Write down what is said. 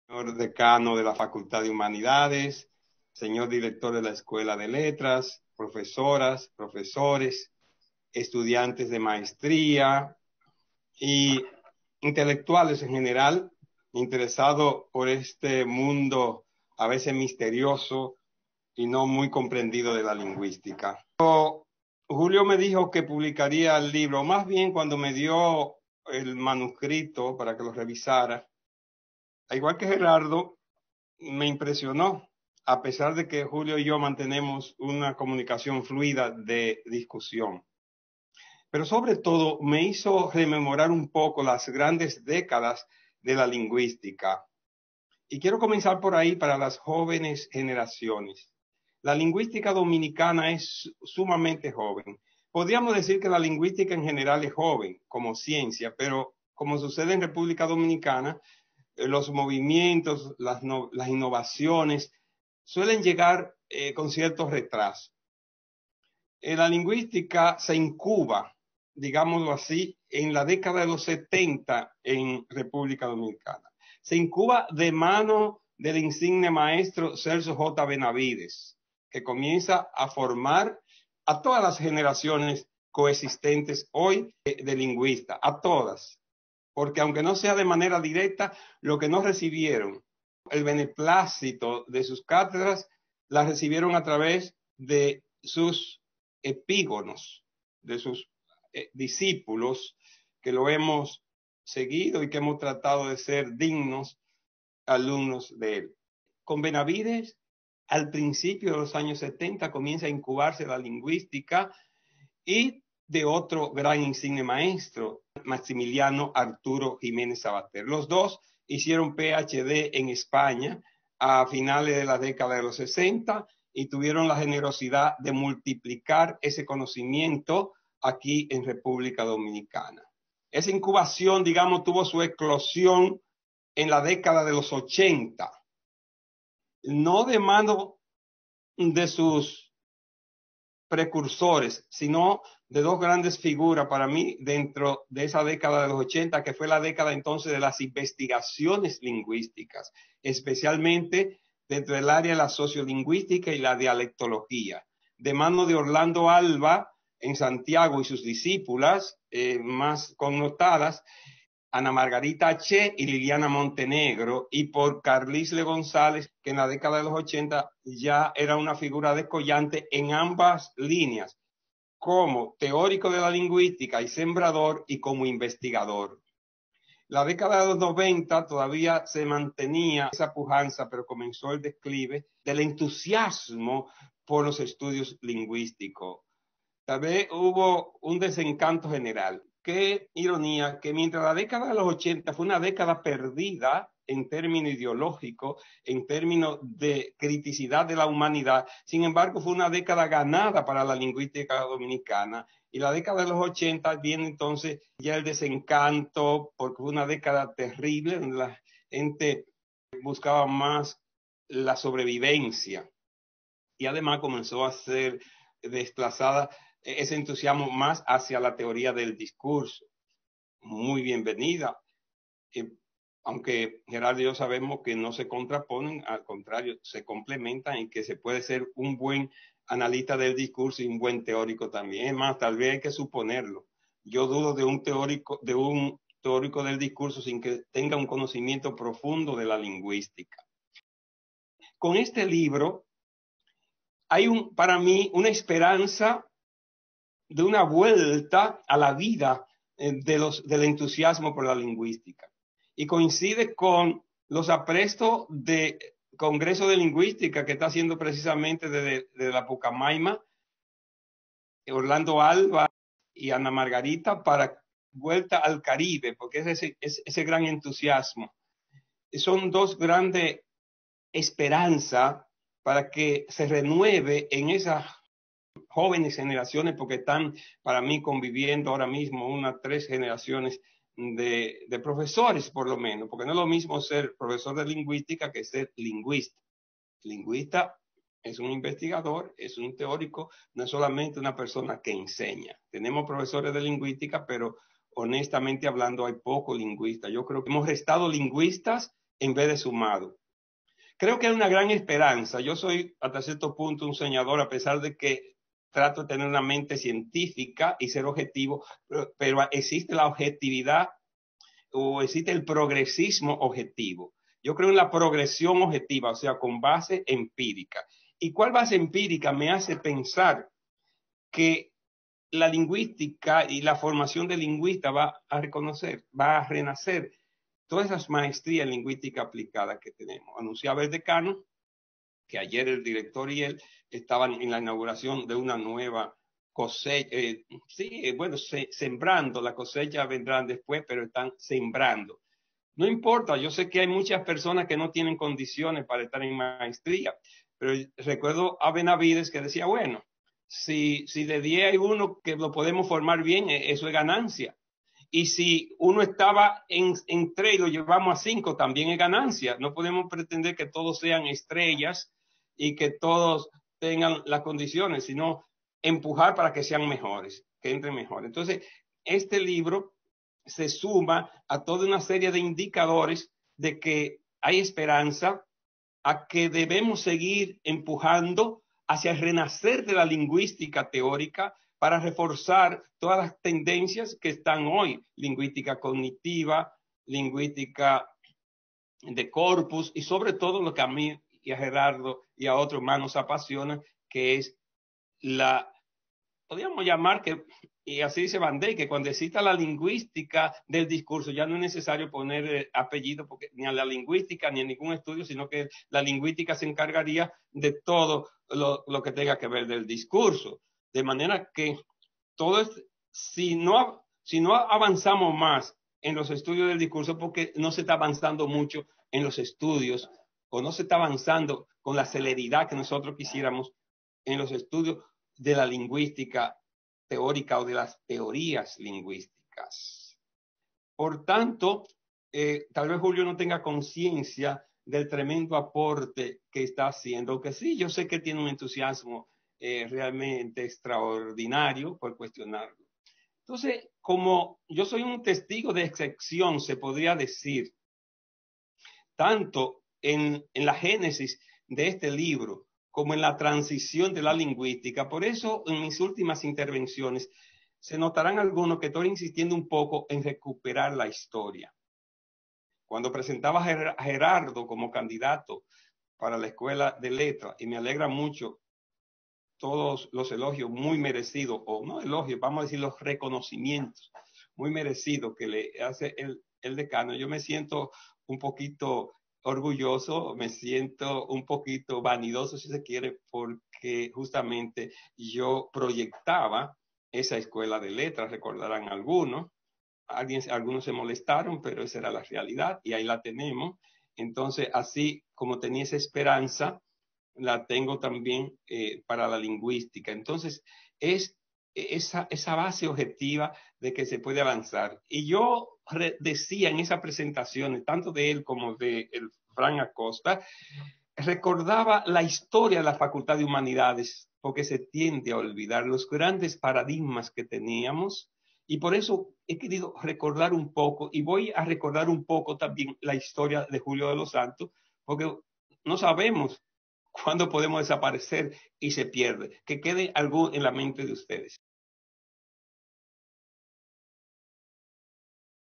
Señor decano de la Facultad de Humanidades, señor director de la Escuela de Letras, profesoras, profesores, estudiantes de maestría y intelectuales en general, interesados por este mundo a veces misterioso y no muy comprendido de la lingüística. Julio me dijo que publicaría el libro, más bien cuando me dio el manuscrito para que lo revisara, igual que Gerardo, me impresionó, a pesar de que Julio y yo mantenemos una comunicación fluida de discusión. Pero sobre todo me hizo rememorar un poco las grandes décadas de la lingüística. Y quiero comenzar por ahí para las jóvenes generaciones. La lingüística dominicana es sumamente joven. Podríamos decir que la lingüística en general es joven como ciencia, pero como sucede en República Dominicana, los movimientos, las innovaciones suelen llegar con ciertos retrasos. La lingüística se incuba, digámoslo así, en la década de los 70 en República Dominicana. Se incuba de mano del insigne maestro Celso J. Benavides, que comienza a formar a todas las generaciones coexistentes hoy de lingüistas, a todas, porque aunque no sea de manera directa, lo que no recibieron el beneplácito de sus cátedras, las recibieron a través de sus epígonos, de sus discípulos, que lo hemos seguido y que hemos tratado de ser dignos alumnos de él. Con Benavides, al principio de los años 70, comienza a incubarse la lingüística y de otro gran insigne maestro, Maximiliano Arturo Jiménez Sabater. Los dos hicieron PhD en España a finales de la década de los 60 y tuvieron la generosidad de multiplicar ese conocimiento aquí en República Dominicana. Esa incubación, digamos, tuvo su eclosión en la década de los 80, no de mano de sus precursores, sino de dos grandes figuras para mí dentro de esa década de los 80, que fue la década entonces de las investigaciones lingüísticas, especialmente dentro del área de la sociolingüística y la dialectología, de mano de Orlando Alba en Santiago y sus discípulas más connotadas, Ana Margarita Che y Liliana Montenegro, y por Carlisle González, que en la década de los 80 ya era una figura descollante en ambas líneas, como teórico de la lingüística y sembrador, y como investigador. La década de los 90 todavía se mantenía esa pujanza, pero comenzó el declive del entusiasmo por los estudios lingüísticos. Tal vez hubo un desencanto general. Qué ironía que mientras la década de los 80 fue una década perdida en términos ideológicos, en términos de criticidad de la humanidad, sin embargo fue una década ganada para la lingüística dominicana. Y la década de los 80 viene entonces ya el desencanto, porque fue una década terrible donde la gente buscaba más la sobrevivencia y además comenzó a ser desplazada ese entusiasmo más hacia la teoría del discurso. Muy bienvenida, aunque Gerardo y yo sabemos que no se contraponen, al contrario, se complementan y que se puede ser un buen analista del discurso y un buen teórico también. Es más, tal vez hay que suponerlo. Yo dudo de un teórico del discurso sin que tenga un conocimiento profundo de la lingüística. Con este libro hay para mí una esperanza de una vuelta a la vida del entusiasmo por la lingüística. Y coincide con los aprestos de Congreso de Lingüística que está haciendo precisamente de la Pucamaima, Orlando Alba y Ana Margarita para vuelta al Caribe, porque es ese gran entusiasmo. Son dos grandes esperanzas para que se renueve en esas jóvenes generaciones, porque están para mí conviviendo ahora mismo unas 3 generaciones de profesores, por lo menos, porque no es lo mismo ser profesor de lingüística que ser lingüista. Lingüista es un investigador, es un teórico, no es solamente una persona que enseña. Tenemos profesores de lingüística, pero honestamente hablando hay poco lingüista. Yo creo que hemos restado lingüistas en vez de sumado. Creo que hay una gran esperanza. Yo soy hasta cierto punto un soñador, a pesar de que trato de tener una mente científica y ser objetivo, pero existe la objetividad o existe el progresismo objetivo. Yo creo en la progresión objetiva, o sea, con base empírica. ¿Y cuál base empírica me hace pensar que la lingüística y la formación de lingüista va a reconocer, va a renacer todas esas maestrías en lingüística aplicada que tenemos? Anunciaba el decano que ayer el director y él estaban en la inauguración de una nueva cosecha, sembrando, la cosecha vendrán después, pero están sembrando. No importa, yo sé que hay muchas personas que no tienen condiciones para estar en maestría, pero recuerdo a Benavides que decía, bueno, si de 10 hay uno que lo podemos formar bien, eso es ganancia. Y si uno estaba en 3 y lo llevamos a 5, también es ganancia. No podemos pretender que todos sean estrellas y que todos tengan las condiciones, sino empujar para que sean mejores, que entren mejor. Entonces, este libro se suma a toda una serie de indicadores de que hay esperanza, a que debemos seguir empujando hacia el renacer de la lingüística teórica para reforzar todas las tendencias que están hoy, lingüística cognitiva, lingüística de corpus y sobre todo lo que a mí y a Gerardo y a otros más nos apasiona, que es la, podríamos llamar que, y así dice Van Dijk, que cuando exista la lingüística del discurso ya no es necesario poner apellido porque, ni a la lingüística ni a ningún estudio, sino que la lingüística se encargaría de todo lo que tenga que ver del discurso. De manera que todo es, si no avanzamos más en los estudios del discurso, porque no se está avanzando mucho en los estudios, o no se está avanzando con la celeridad que nosotros quisiéramos en los estudios de la lingüística teórica o de las teorías lingüísticas. Por tanto, tal vez Julio no tenga conciencia del tremendo aporte que está haciendo, que sí, yo sé que tiene un entusiasmo realmente extraordinario por cuestionarlo. Entonces, como yo soy un testigo de excepción, se podría decir, tanto en la génesis de este libro como en la transición de la lingüística. Por eso, en mis últimas intervenciones, se notarán algunos que estoy insistiendo un poco en recuperar la historia. Cuando presentaba a Gerardo como candidato para la Escuela de Letras, y me alegra mucho todos los elogios muy merecidos, o no elogios, vamos a decir los reconocimientos muy merecidos que le hace el decano, yo me siento un poquito orgulloso, me siento un poquito vanidoso, si se quiere, porque justamente yo proyectaba esa escuela de letras, recordarán algunos, algunos se molestaron, pero esa era la realidad y ahí la tenemos. Entonces, así como tenía esa esperanza, la tengo también para la lingüística. Entonces, es esa base objetiva de que se puede avanzar. Y yo decía en esa presentación, tanto de él como de el Fran Acosta, recordaba la historia de la Facultad de Humanidades, porque se tiende a olvidar los grandes paradigmas que teníamos. Y por eso he querido recordar un poco, y voy a recordar un poco también la historia de Julio de los Santos, porque no sabemos cuándo podemos desaparecer y se pierde. Que quede algo en la mente de ustedes.